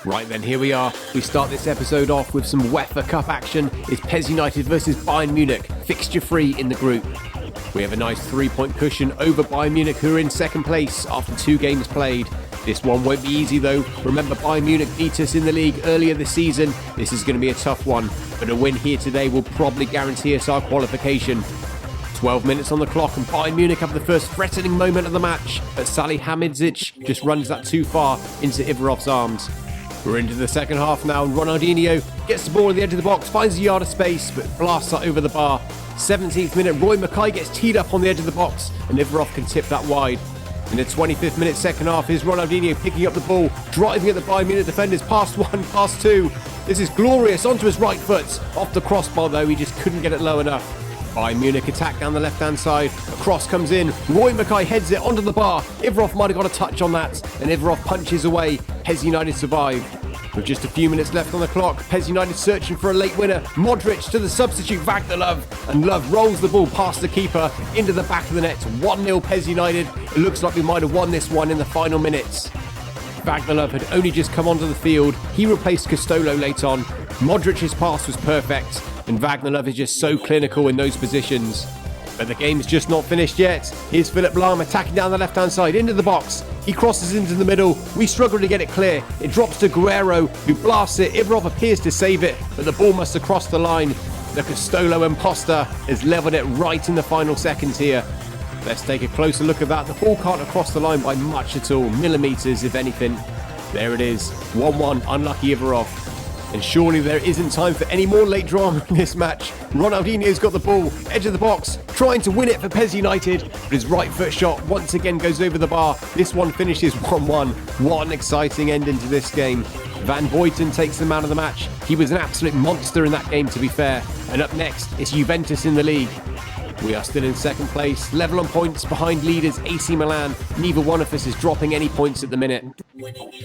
Right then, here we are. We start this episode off with some UEFA Cup action. It's PES United versus Bayern Munich, fixture free in the group. We have a nice 3-point cushion over Bayern Munich, who are in second place after 2 games played. This one won't be easy though. Remember, Bayern Munich beat us in the league earlier this season. This is going to be a tough one, but a win here today will probably guarantee us our qualification. 12 minutes on the clock and Bayern Munich have the first threatening moment of the match, but Salihamidzic just runs that too far into Ivarov's arms. We're into the second half now and Ronaldinho gets the ball at the edge of the box, finds a yard of space, but blasts that over the bar. 17th minute, Roy Mackay gets teed up on the edge of the box and Ivarov can tip that wide. In the 25th minute second half, here's Ronaldinho picking up the ball, driving at the Bayern Munich defenders, past one, past two. This is glorious, onto his right foot. Off the crossbar though, he just couldn't get it low enough. Bayern Munich attack down the left-hand side. A cross comes in. Roy Mackay heads it onto the bar. Ivarov might have got a touch on that, and Ivarov punches away. PES United survive. With just a few minutes left on the clock, PES United searching for a late winner. Modric to the substitute Wagner Love, and Love rolls the ball past the keeper into the back of the net. 1-0 PES United. It looks like we might have won this one in the final minutes. Wagner Love had only just come onto the field. He replaced Castolo late on. Modric's pass was perfect, and Wagner Love is just so clinical in those positions. But the game's just not finished yet. Here's Philipp Lahm attacking down the left-hand side into the box. He crosses into the middle. We struggle to get it clear. It drops to Guerrero, who blasts it. Ivarov appears to save it, but the ball must have crossed the line. The Castolo imposter has levelled it right in the final seconds here. Let's take a closer look at that. The ball can't have crossed the line by much at all. Millimetres, if anything. There it is. 1-1, unlucky Ivarov. And surely there isn't time for any more late drama in this match. Ronaldinho's got the ball, edge of the box, trying to win it for PES United, but his right foot shot once again goes over the bar. This one finishes 1-1. What an exciting ending to this game. Van Buiten takes the man of the match. He was an absolute monster in that game, to be fair. And up next, it's Juventus in the league. We are still in second place, level on points behind leaders AC Milan. Neither one of us is dropping any points at the minute.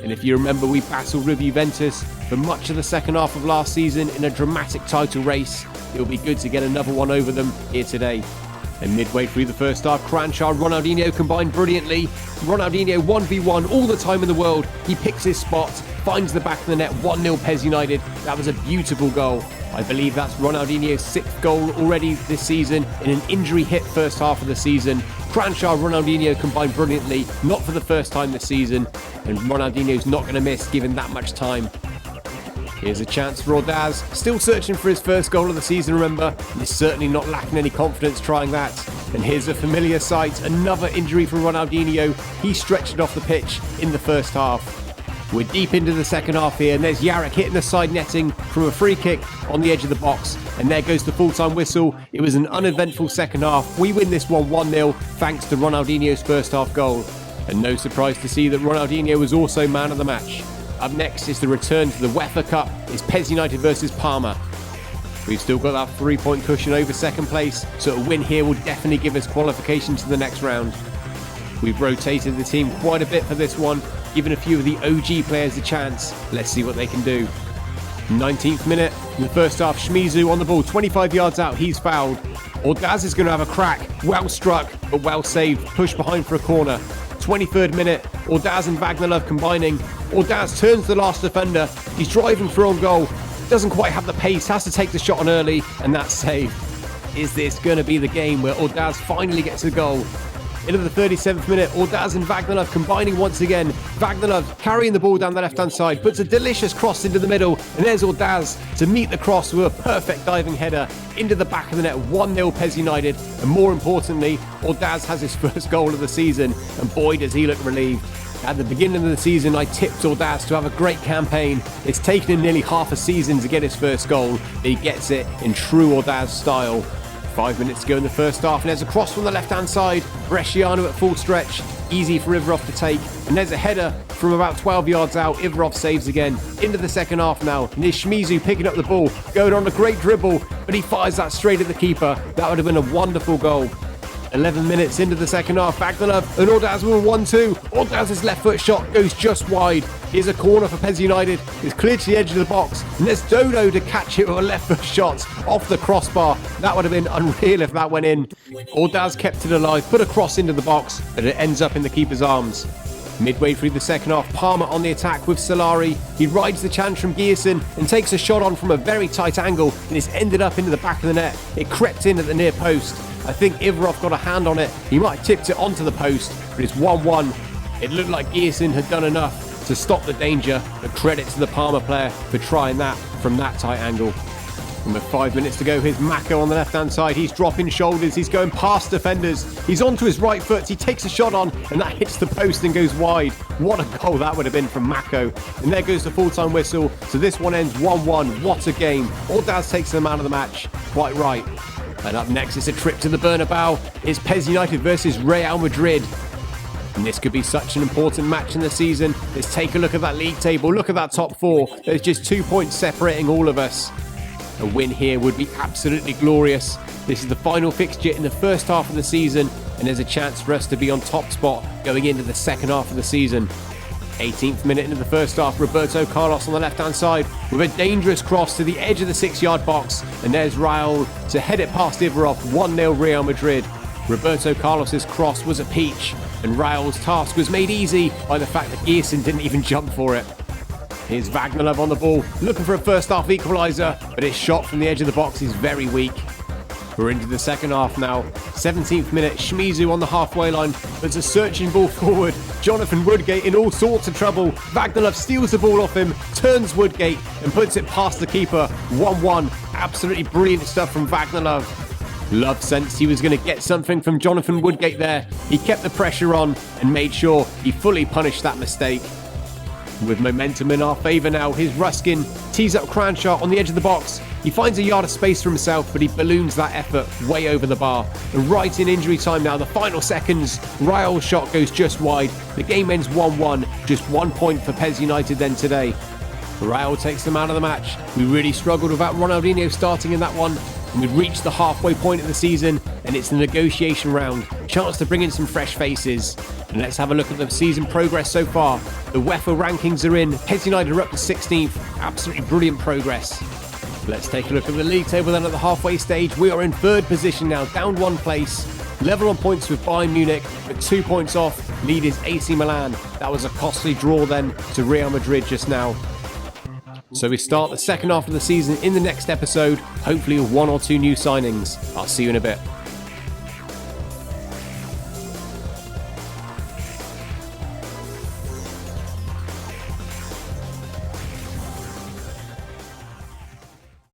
And if you remember, we battled with Juventus for much of the second half of last season in a dramatic title race. It will be good to get another one over them here today. And midway through the first half, Kranjčar and Ronaldinho combined brilliantly. Ronaldinho 1v1 all the time in the world. He picks his spot, finds the back of the net, 1-0 PES United. That was a beautiful goal. I believe that's Ronaldinho's 6th goal already this season in an injury-hit first half of the season. Kranjčar and Ronaldinho combined brilliantly, not for the first time this season, and Ronaldinho's not going to miss given that much time. Here's a chance for Ordaz, still searching for his first goal of the season, remember, and he's certainly not lacking any confidence trying that. And here's a familiar sight, another injury for Ronaldinho. He stretched it off the pitch in the first half. We're deep into the second half here, and there's Jarek hitting the side netting from a free kick on the edge of the box. And there goes the full-time whistle. It was an uneventful second half. We win this one 1-0 thanks to Ronaldinho's first half goal. And no surprise to see that Ronaldinho was also man of the match. Up next is the return to the UEFA Cup. It's PES United versus Parma. We've still got that 3-point cushion over second place, so a win here will definitely give us qualification to the next round. We've rotated the team quite a bit for this one, giving a few of the OG players a chance. Let's see what they can do. 19th minute, in the first half, Shimizu on the ball, 25 yards out, he's fouled. Ordaz is going to have a crack, well struck, but well saved, pushed behind for a corner. 23rd minute, Ordaz and Wagner Love combining. Ordaz turns the last defender, he's driving for on goal, doesn't quite have the pace, has to take the shot on early, and that's saved. Is this going to be the game where Ordaz finally gets a goal? Into the 37th minute, Ordaz and Wagner Love combining once again. Wagner Love carrying the ball down the left-hand side, puts a delicious cross into the middle, and there's Ordaz to meet the cross with a perfect diving header into the back of the net. 1-0 PES United, and more importantly, Ordaz has his first goal of the season, and boy does he look relieved. At the beginning of the season, I tipped Ordaz to have a great campaign. It's taken him nearly half a season to get his first goal. He gets it in true Ordaz style. 5 minutes to go in the first half, and there's a cross from the left-hand side. Bresciano at full stretch, easy for Ivarov to take, and there's a header from about 12 yards out. Ivarov saves again. Into the second half now, and here's Shimizu picking up the ball, going on a great dribble, but he fires that straight at the keeper. That would have been a wonderful goal. 11 minutes into the second half, Wagner Love and Ordaz with a 1-2. Ordaz's left foot shot goes just wide. Here's a corner for PES United. It's cleared to the edge of the box, and there's Dodo to catch it with a left foot shot off the crossbar. That would have been unreal if that went in. Ordaz kept it alive, put a cross into the box, but it ends up in the keeper's arms. Midway through the second half, Palmer on the attack with Solari. He rides the chance from Gierson and takes a shot on from a very tight angle, and it's ended up into the back of the net. It crept in at the near post. I think Ivarov got a hand on it. He might have tipped it onto the post, but it's 1-1. It looked like Gierson had done enough to stop the danger, but credit to the Palmer player for trying that from that tight angle. And with 5 minutes to go, here's Mako on the left-hand side. He's dropping shoulders. He's going past defenders. He's onto his right foot. He takes a shot on, and that hits the post and goes wide. What a goal that would have been from Mako. And there goes the full-time whistle. So this one ends 1-1. What a game. Ordaz takes the man of the match. Quite right. And up next, it's a trip to the Bernabeu. It's PES United versus Real Madrid. And this could be such an important match in the season. Let's take a look at that league table. Look at that top four. There's just 2 points separating all of us. A win here would be absolutely glorious. This is the final fixture in the first half of the season, and there's a chance for us to be on top spot going into the second half of the season. 18th minute into the first half, Roberto Carlos on the left-hand side with a dangerous cross to the edge of the 6-yard box, and there's Raul to head it past Ivarov. 1-0 Real Madrid. Roberto Carlos's cross was a peach, and Raul's task was made easy by the fact that Gierson didn't even jump for it. Here's Vagnalov on the ball, looking for a first half equaliser, but his shot from the edge of the box is very weak. We're into the second half now. 17th minute, Shimizu on the halfway line. There's a searching ball forward. Jonathan Woodgate in all sorts of trouble. Vagnalov steals the ball off him, turns Woodgate and puts it past the keeper. 1-1. Absolutely brilliant stuff from Vagnalov. Love sensed he was going to get something from Jonathan Woodgate there. He kept the pressure on and made sure he fully punished that mistake. With momentum in our favour now, here's Ruskin, tees up Cranshaw on the edge of the box. He finds a yard of space for himself, but he balloons that effort way over the bar. And right in injury time now, the final seconds, Raul's shot goes just wide. The game ends 1-1, just 1 point for PES United then today. Raul takes the man of the match. We really struggled without Ronaldinho starting in that one. And we've reached the halfway point of the season, and it's the negotiation round. Chance to bring in some fresh faces. And let's have a look at the season progress so far. The UEFA rankings are in. PES United are up to 16th. Absolutely brilliant progress. Let's take a look at the league table then at the halfway stage. We are in third position now, down 1 place. Level on points with Bayern Munich, but 2 points off. Lead is AC Milan. That was a costly draw then to Real Madrid just now. So we start the second half of the season in the next episode, hopefully with 1 or 2 new signings. I'll see you in a bit.